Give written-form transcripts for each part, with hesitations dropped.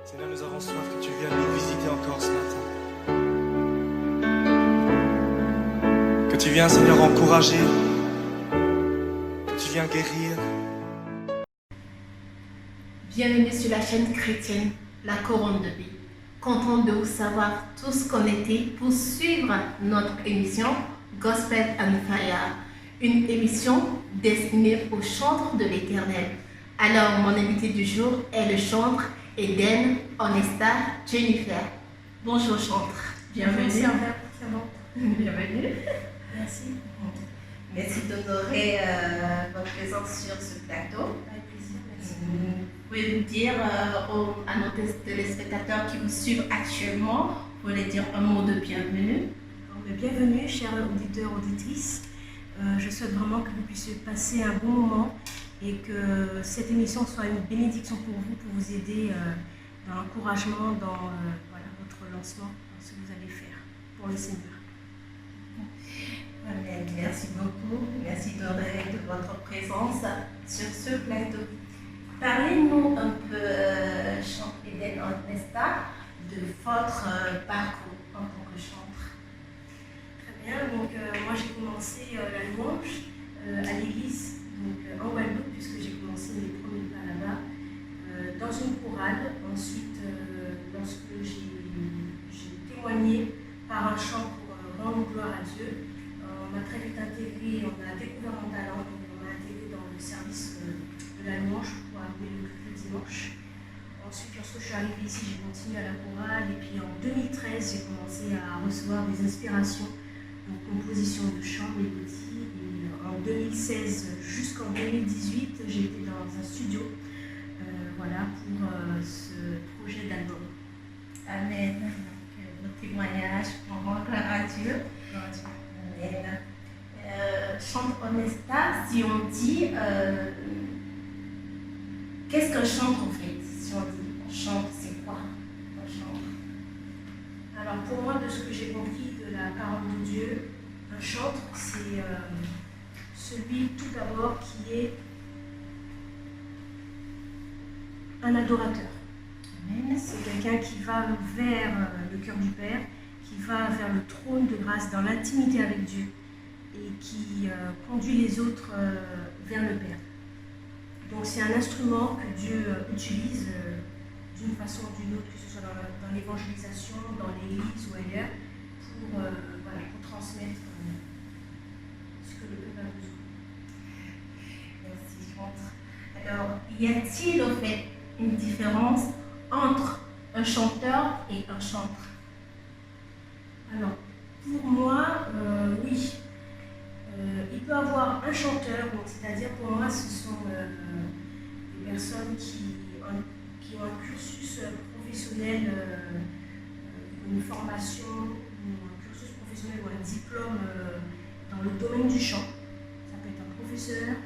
Seigneur, nous avons soif que tu viennes nous visiter encore ce matin. Que tu viennes, Seigneur, encourager. Que tu viennes guérir. Bienvenue sur la chaîne chrétienne La Couronne de Vie. Content de vous savoir tous connectés pour suivre notre émission Gospel and Fire, une émission destinée aux chantres de l'Éternel. Alors, mon invité du jour est le chantre Eden Onesta Jennifer. Bonjour chantre. Bienvenue. Merci Albert, c'est bon. Bienvenue. Merci. Merci d'honorer votre présence sur ce plateau. Avec plaisir, merci. Vous pouvez nous dire à nos téléspectateurs qui vous suivent actuellement, vous voulez dire un mot de bienvenue. Bienvenue, chers auditeurs, auditrices. Je souhaite vraiment que vous puissiez passer un bon moment et que cette émission soit une bénédiction pour vous aider dans l'encouragement, dans votre lancement, dans ce que vous allez faire pour le Seigneur. Amen. Merci beaucoup. Merci d'honorer de votre présence sur ce plateau. Parlez-nous un peu, chantre Eden Onesta, de votre parcours en tant que chantre. Très bien, donc moi j'ai commencé la louange à l'église, donc en Guadeloupe, puisque j'ai commencé mes premiers pas là-bas, dans une chorale. Ensuite, lorsque j'ai témoigné par un chant pour rendre gloire à Dieu, on m'a très vite intégré, on a découvert mon talent, donc on m'a intégré dans le service de la louange pour arriver le dimanche. Ensuite, lorsque je suis arrivée ici, j'ai continué à la chorale et puis en 2013, j'ai commencé à recevoir des inspirations, donc composition de chants, mélodies. Et en 2016 jusqu'en 2018, j'ai été dans un studio pour ce projet d'album. Amen. Donc, vos témoignages pour rendre gloire à Dieu. Amen. Chante Onesta, si on dit, qu'est-ce qu'un chantre en fait? Si on dit, on chante, c'est quoi un chantre? Alors pour moi, de ce que j'ai compris de la parole de Dieu, un chantre, c'est celui tout d'abord qui est un adorateur. Amen. C'est quelqu'un qui va vers le cœur du Père, qui va vers le trône de grâce dans l'intimité avec Dieu et qui conduit les autres vers le Père. Donc c'est un instrument que Dieu utilise d'une façon ou d'une autre, que ce soit dans l'évangélisation, dans l'église ou ailleurs, pour transmettre ce que le peuple a besoin. Merci, chantre. Alors, y a-t-il en fait une différence entre un chanteur et un chantre? Alors, pour moi, oui. Il peut y avoir un chanteur, c'est-à-dire pour moi, ce sont des personnes qui ont un cursus professionnel, une formation, ou un cursus professionnel ou un diplôme dans le domaine du chant. Ça peut être un professeur,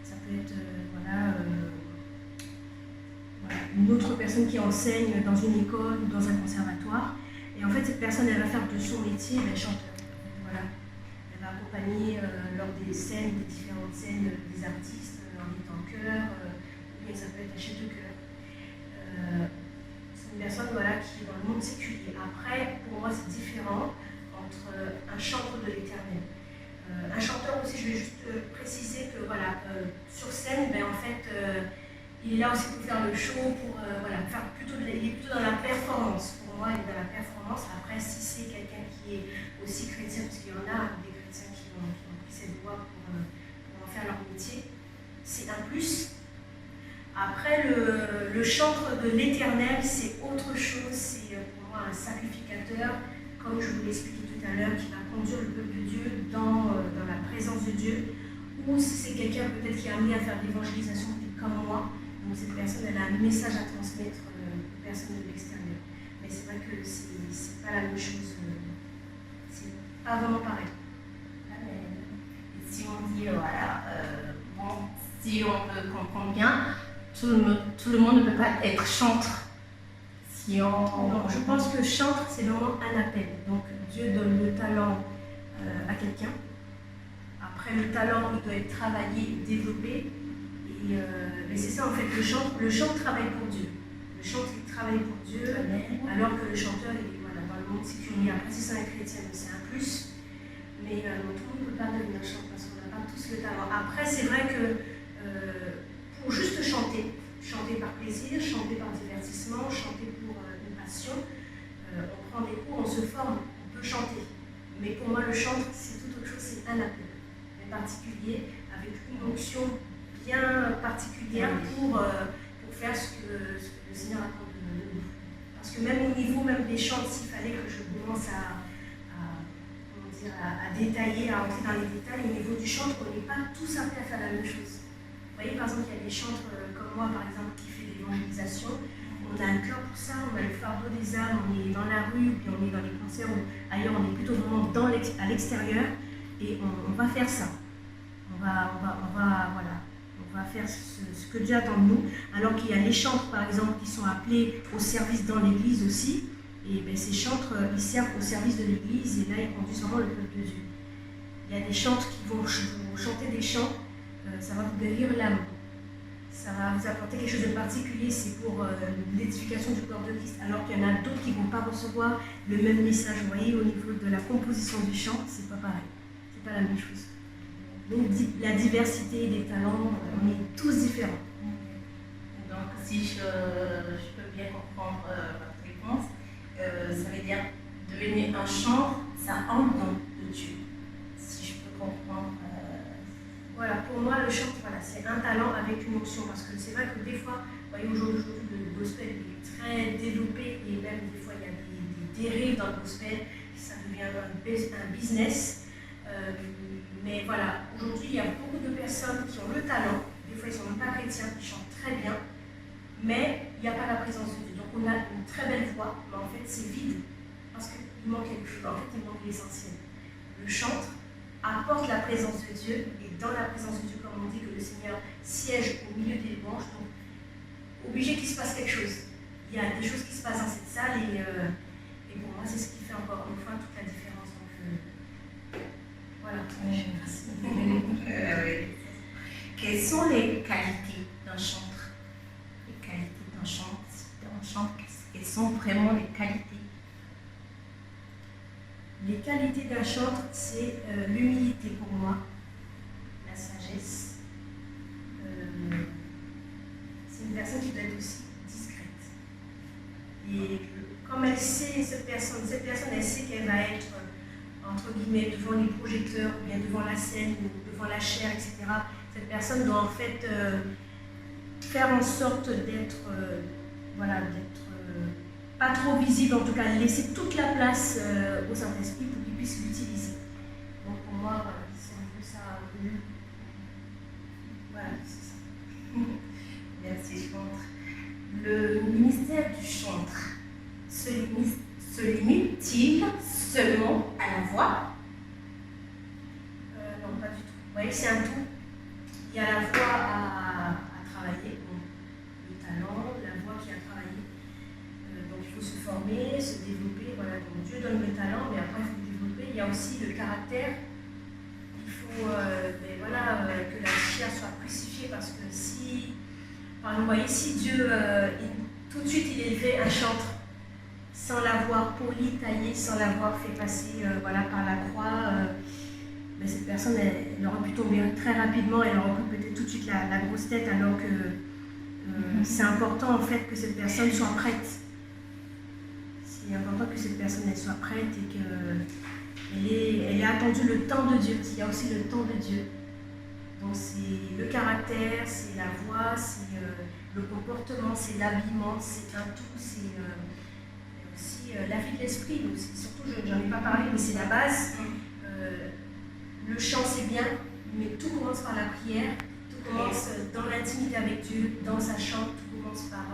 ça peut être une autre personne qui enseigne dans une école ou dans un conservatoire. Et en fait, cette personne, elle va faire de son métier chanteur. Voilà. Elle va accompagner lors des scènes, des différentes scènes des artistes, en étant chœur, ou bien ça peut être un chef de chœur. C'est une personne qui est dans le monde séculier. Après, pour moi, c'est différent entre un chantre de l'Éternel. Un chanteur aussi, je vais juste préciser que sur scène, il est là aussi pour faire le show, il est plutôt dans la performance. Pour moi, il est dans la performance. Après, si c'est quelqu'un qui est aussi chrétien, parce qu'il y en a des chrétiens qui ont pris cette voie pour en faire leur métier, c'est un plus. Après, le chantre de l'Éternel, c'est autre chose. C'est pour moi un sacrificateur, comme je vous l'ai expliqué tout à l'heure, qui va conduire le peuple de Dieu dans la présence de Dieu. Ou si c'est quelqu'un peut-être qui est amené à faire de l'évangélisation, comme moi. Donc cette personne, elle a un message à transmettre aux personnes de l'extérieur. Mais c'est vrai que c'est pas la même chose. C'est pas vraiment pareil. Amen. Et si on dit, si on veut comprendre bien, tout le monde ne peut pas être chantre. Non, je pense que chantre, c'est vraiment un appel. Donc Dieu donne le talent à quelqu'un. Après, le talent, il doit être travaillé, développé. Et c'est ça en fait, le chant travaille pour Dieu. Le chant, il travaille pour Dieu, alors que le chanteur est voilà, dans le monde séculier. Après, si c'est un chrétien, c'est un plus. Mais tout le monde ne peut pas devenir chanteur parce qu'on n'a pas tous le talent. Après, c'est vrai que pour juste chanter par plaisir, chanter par divertissement, chanter pour une passion, on prend des cours, on se forme, on peut chanter. Mais pour moi, le chant, c'est tout autre chose, c'est un appel, mais particulier, avec une onction bien particulière pour faire ce que le Seigneur attend de nous. Parce que même au niveau même des chants, s'il fallait que je commence à détailler, à entrer dans les détails, au niveau du chantre, on n'est pas tous appelés à faire la même chose. Vous voyez, par exemple, il y a des chantres comme moi, par exemple, qui fait l'évangélisation. On a un cœur pour ça, on a le fardeau des âmes, on est dans la rue, puis on est dans les concerts, ailleurs on est plutôt vraiment à l'extérieur, et on va faire ça. On va faire ce que Dieu attend de nous, alors qu'il y a les chantres, par exemple, qui sont appelés au service dans l'église aussi, et bien, ces chantres, ils servent au service de l'église, et là, ils conduisent vraiment le peuple de Dieu. Il y a des chantres qui vont chanter des chants, ça va vous guérir l'âme. Ça va vous apporter quelque chose de particulier, c'est pour l'édification du corps de Christ, alors qu'il y en a d'autres qui ne vont pas recevoir le même message. Vous voyez, au niveau de la composition du chant, c'est pas pareil, c'est pas la même chose. Donc la diversité des talents, on est tous différents. Donc si je peux bien comprendre votre réponse, ça veut dire devenir un chantre, ça entre dans de Dieu. Si je peux comprendre. Voilà, pour moi, le chant, voilà, c'est un talent avec une option. Parce que c'est vrai que des fois, vous voyez, aujourd'hui, le gospel est très développé et même des fois, il y a des dérives dans le gospel, ça devient un business. Mais voilà, aujourd'hui, il y a beaucoup de personnes qui ont le talent. Des fois, ils ne sont même pas chrétiens, qui chantent très bien, mais il n'y a pas la présence de Dieu. Donc, on a une très belle voix, mais en fait, c'est vide. Parce qu'il manque quelque chose. En fait, il manque l'essentiel. Le chantre apporte la présence de Dieu, et dans la présence de Dieu, comme on dit que le Seigneur siège au milieu des louanges, donc obligé qu'il se passe quelque chose. Il y a des choses qui se passent dans cette salle, et pour moi, c'est ce qui fait encore une fois toute la différence. Donc, voilà. Quelles sont les qualités d'un chantre? Les qualités d'un chantre, quelles sont vraiment les qualités? Les qualités d'un chantre, c'est l'humilité pour moi, la sagesse. C'est une personne qui doit être aussi discrète. Et comme elle sait, cette personne elle sait qu'elle va être, entre guillemets, devant les projecteurs, ou bien devant la scène, ou devant la chair, etc. Cette personne doit en fait faire en sorte d'être pas trop visible, en tout cas laisser toute la place au Saint-Esprit pour qu'il puisse l'utiliser. Donc pour moi, c'est un peu ça. Voilà, c'est ça. Merci, chantre. Le ministère du chantre se limite-t-il seulement à la voix? Non, pas du tout. Vous voyez, c'est un tout. Il y a la voix à travailler, bon, le talent, la voix qui a travaillé. Donc il faut se former, se développer. Voilà. Donc Dieu donne le talent, mais après il faut le développer. Il y a aussi le caractère. Il faut que la chair soit crucifiée, parce que si, par exemple, vous voyez, si Dieu, tout de suite il élevait un chantre, sans l'avoir poli, taillé, sans l'avoir fait passer par la croix, cette personne, elle aurait pu tomber très rapidement, elle aurait pu peut-être tout de suite la grosse tête, alors que c'est important en fait que cette personne soit prête. C'est important que cette personne elle soit prête et qu'elle ait attendu le temps de Dieu, parce qu'il y a aussi le temps de Dieu. Donc c'est le caractère, c'est la voix, c'est le comportement, c'est l'habillement, c'est un tout, c'est aussi la vie de l'esprit. Donc surtout, j'en ai pas parlé, mais c'est la base. Le chant c'est bien, mais tout commence par la prière, tout commence dans l'intimité avec Dieu, dans sa chante, tout commence par...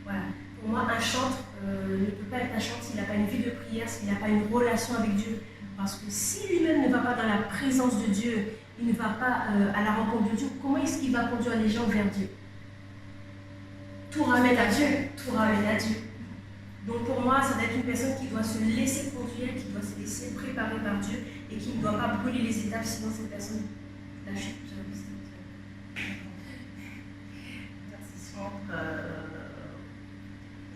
voilà. Pour moi, un chantre ne peut pas être un chantre s'il n'a pas une vie de prière, s'il n'a pas une relation avec Dieu. Parce que si lui-même ne va pas dans la présence de Dieu, il ne va pas à la rencontre de Dieu, comment est-ce qu'il va conduire les gens vers Dieu? Tout ramène à Dieu, tout ramène à Dieu. Donc pour moi, ça doit être une personne qui doit se laisser conduire, qui doit se laisser préparer par Dieu et qui ne doit pas brûler les étapes, sinon cette personne la chute. Merci, chantre.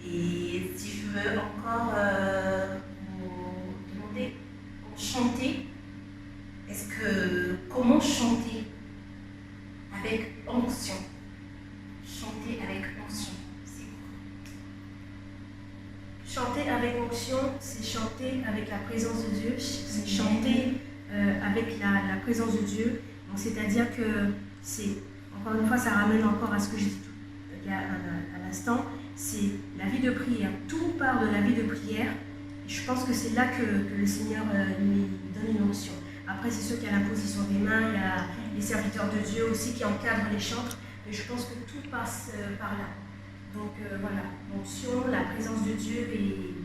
Et peux encore vous demander pour chanter. Comment chanter avec onction? Chanter avec onction, c'est quoi? Chanter avec onction, c'est chanter avec la présence de Dieu, c'est chanter avec la présence de Dieu. Donc c'est-à-dire que c'est, encore une fois, ça ramène encore à ce que j'ai dit à l'instant, c'est la vie de prière. Tout part de la vie de prière. Je pense que c'est là que le Seigneur lui donne une onction. Après, c'est sûr qu'il y a l'imposition des mains, il y a les serviteurs de Dieu aussi qui encadrent les chantres, mais je pense que tout passe par là. Donc voilà, l'onction, la présence de Dieu et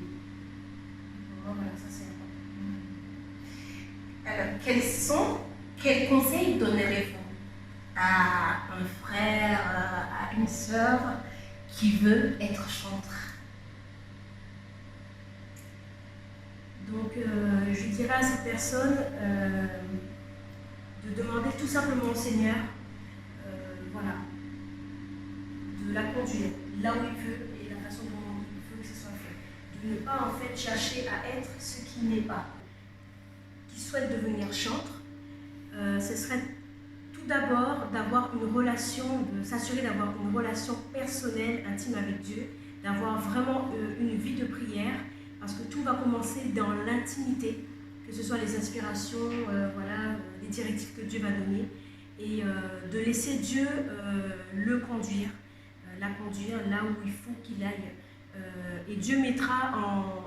voilà, ça c'est important. Alors, quels conseils donnerez-vous à un frère, à une sœur qui veut être chanteur? Donc je dirais à cette personne de demander tout simplement au Seigneur, voilà, de la conduire là où il veut et la façon dont il veut que ce soit fait. De ne pas en fait chercher à être ce qui n'est pas. Qui souhaite devenir chantre, ce serait tout d'abord d'avoir une relation, de s'assurer d'avoir une relation personnelle, intime avec Dieu, d'avoir vraiment une vie de prière, parce que tout va commencer dans l'intimité, que ce soit les inspirations, voilà, les directives que Dieu va donner, et de laisser Dieu le conduire, la conduire là où il faut qu'il aille. Et Dieu mettra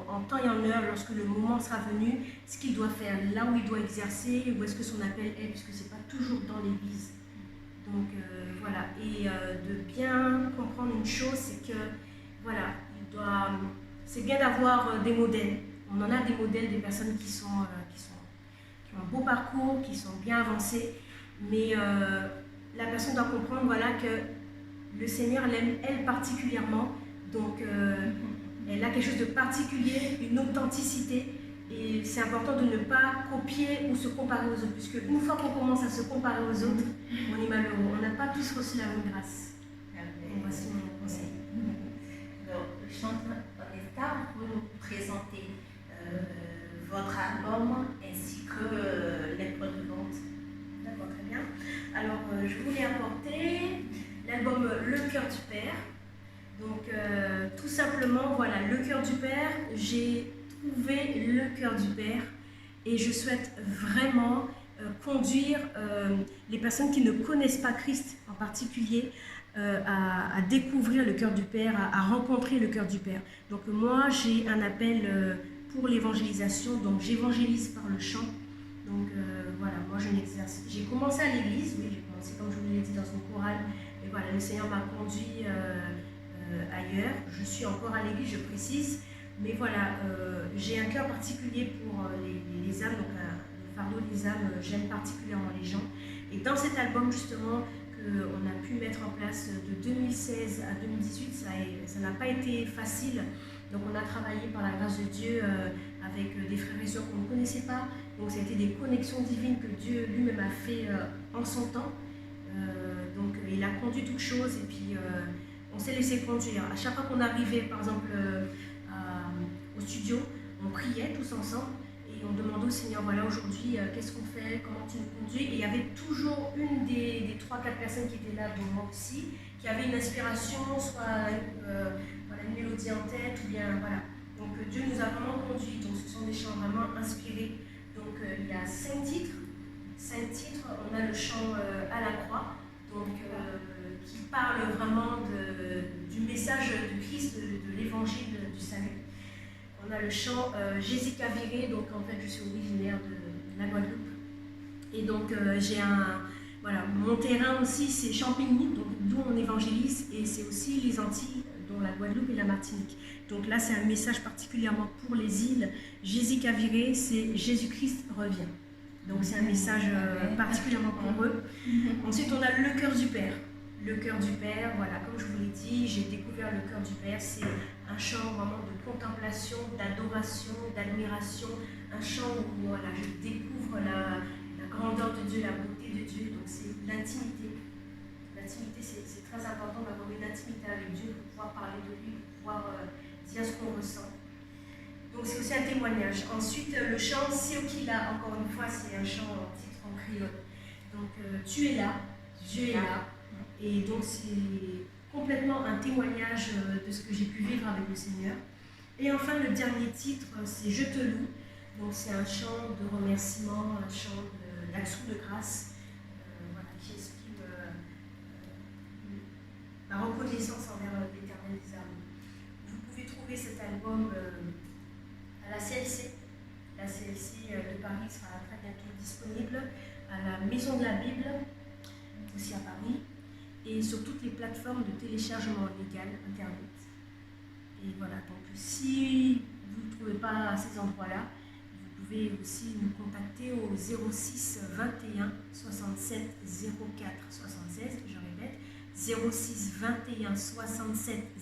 en temps et en heure, lorsque le moment sera venu, ce qu'il doit faire, là où il doit exercer, où est-ce que son appel est, puisque ce n'est pas toujours dans l'église. Donc voilà, et de bien comprendre une chose, c'est que voilà, c'est bien d'avoir des modèles. On en a des modèles, des personnes qui ont un beau parcours, qui sont bien avancées, mais la personne doit comprendre voilà, que le Seigneur l'aime elle particulièrement. Donc, elle a quelque chose de particulier, une authenticité, et c'est important de ne pas copier ou se comparer aux autres, puisque une fois qu'on commence à se comparer aux autres, on est malheureux. On n'a pas tous reçu la même grâce. Donc, voici mon conseil. Donc, chanteur Onesta, vous nous présentez votre album ainsi que les points de vente. D'accord, très bien. Alors, je voulais apporter l'album Le Cœur du Père. Donc, tout simplement, voilà, le cœur du Père, j'ai trouvé le cœur du Père et je souhaite vraiment conduire les personnes qui ne connaissent pas Christ en particulier à découvrir le cœur du Père, à rencontrer le cœur du Père. Donc, moi, j'ai un appel pour l'évangélisation, donc j'évangélise par le chant. Donc, voilà, moi, je n'exerce. J'ai commencé à l'église, oui, j'ai commencé, comme je vous l'ai dit, dans une chorale, et voilà, le Seigneur m'a conduit ailleurs. Je suis encore à l'église, je précise, mais voilà, j'ai un cœur particulier pour les âmes, donc le fardeau des âmes, j'aime particulièrement les gens. Et dans cet album justement qu'on a pu mettre en place de 2016 à 2018, ça n'a pas été facile. Donc on a travaillé par la grâce de Dieu avec des frères et sœurs qu'on ne connaissait pas. Donc c'était des connexions divines que Dieu lui-même a fait en son temps. Donc il a conduit toutes choses et puis on s'est laissé conduire. À chaque fois qu'on arrivait, par exemple, au studio, on priait tous ensemble et on demandait au Seigneur, voilà, aujourd'hui, qu'est-ce qu'on fait, comment tu nous conduis. Et il y avait toujours une des 3-4 personnes qui étaient là, dont moi aussi, qui avait une inspiration, soit voilà, une mélodie en tête, ou bien, voilà. Donc Dieu nous a vraiment conduits, donc ce sont des chants vraiment inspirés. Donc il y a 5 titres. 5 titres, on a le chant à la croix, donc qui parle vraiment du message de Christ, de l'évangile du salut. On a le chant Jésus Caviré, donc en fait je suis originaire de la Guadeloupe. Et donc j'ai voilà, mon terrain aussi c'est Champigny, donc d'où on évangélise, et c'est aussi les Antilles, dont la Guadeloupe et la Martinique. Donc là c'est un message particulièrement pour les îles. Jésus Caviré, c'est Jésus-Christ revient. Donc c'est un message particulièrement pour eux. Ensuite on a le cœur du Père. Le cœur du Père, voilà, comme je vous l'ai dit, j'ai découvert le cœur du Père. C'est un chant vraiment de contemplation, d'adoration, d'admiration. Un chant où voilà, je découvre la grandeur de Dieu, la beauté de Dieu. Donc c'est l'intimité. L'intimité, c'est très important d'avoir une intimité avec Dieu pour pouvoir parler de lui, pour pouvoir dire ce qu'on ressent. Donc c'est aussi un témoignage. Ensuite, le chant Siokila, encore une fois, c'est un chant en titre en créole. Donc tu es là, Dieu est là. Et donc c'est complètement un témoignage de ce que j'ai pu vivre avec le Seigneur. Et enfin, le dernier titre, c'est Je te loue. Donc c'est un chant de remerciement, un chant d'action de grâce, voilà, qui exprime ma reconnaissance envers l'Éternel des armées. Vous pouvez trouver cet album à la CLC. La CLC de Paris sera très bientôt disponible, à la Maison de la Bible, aussi à Paris, et sur toutes les plateformes de téléchargement légal Internet. Et voilà, donc si vous ne trouvez pas à ces endroits-là, vous pouvez aussi nous contacter au 06 21 67 04 76, je répète, 06 21 67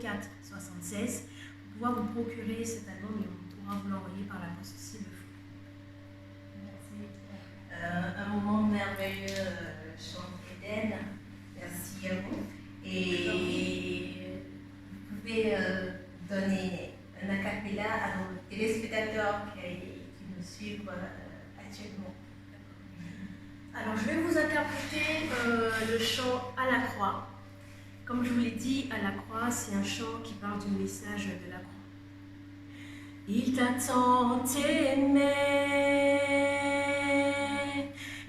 04 76, pour pouvoir vous procurer cet album et on pourra vous l'envoyer par la poste s'il le faut. Merci. Un moment merveilleux, chant Eden. Merci à vous. Et vous pouvez donner un acapella à nos téléspectateurs qui nous suivent actuellement. Alors, je vais vous interpréter le chant À la croix. Comme je vous l'ai dit, À la croix, c'est un chant qui parle du message de la croix. Il t'a tant aimé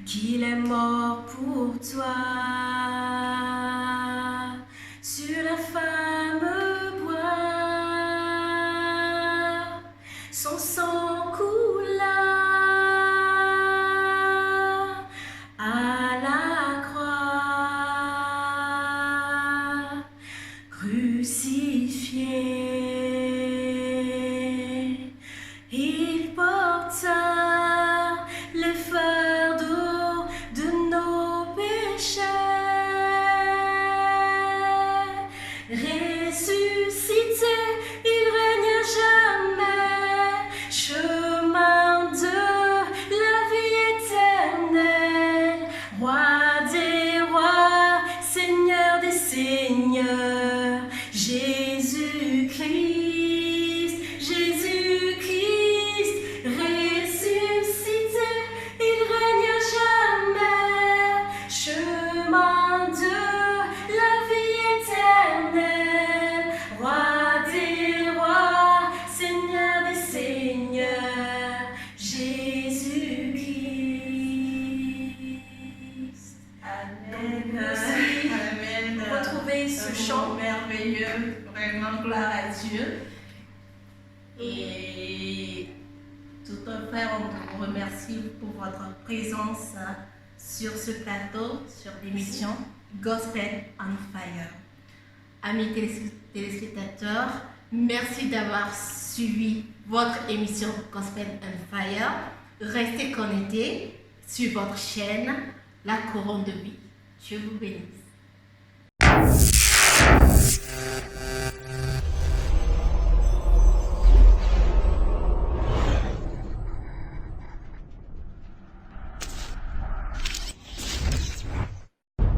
qu'il est mort pour toi. Sur la femme bois, son sang coula. À la croix, crucifié, il porta les fardeaux de nos péchés. Ressuscité, il règne à jamais, chemin de la vie éternelle, roi des rois, seigneur des seigneurs, Jésus-Christ, Jésus-Christ, ressuscité, il règne à jamais, chemin de la vie éternelle, roi des rois, seigneur des seigneurs, Jésus-Christ. Amen. Merci. Amen. Retrouvez ce chant merveilleux, vraiment gloire à Dieu. Et tout un frère, on vous remercie pour votre présence sur ce plateau, sur l'émission Gospel on Fire. Amis téléspectateurs, merci d'avoir suivi votre émission Gospel on Fire. Restez connectés sur votre chaîne La Couronne de Vie. Dieu vous bénisse.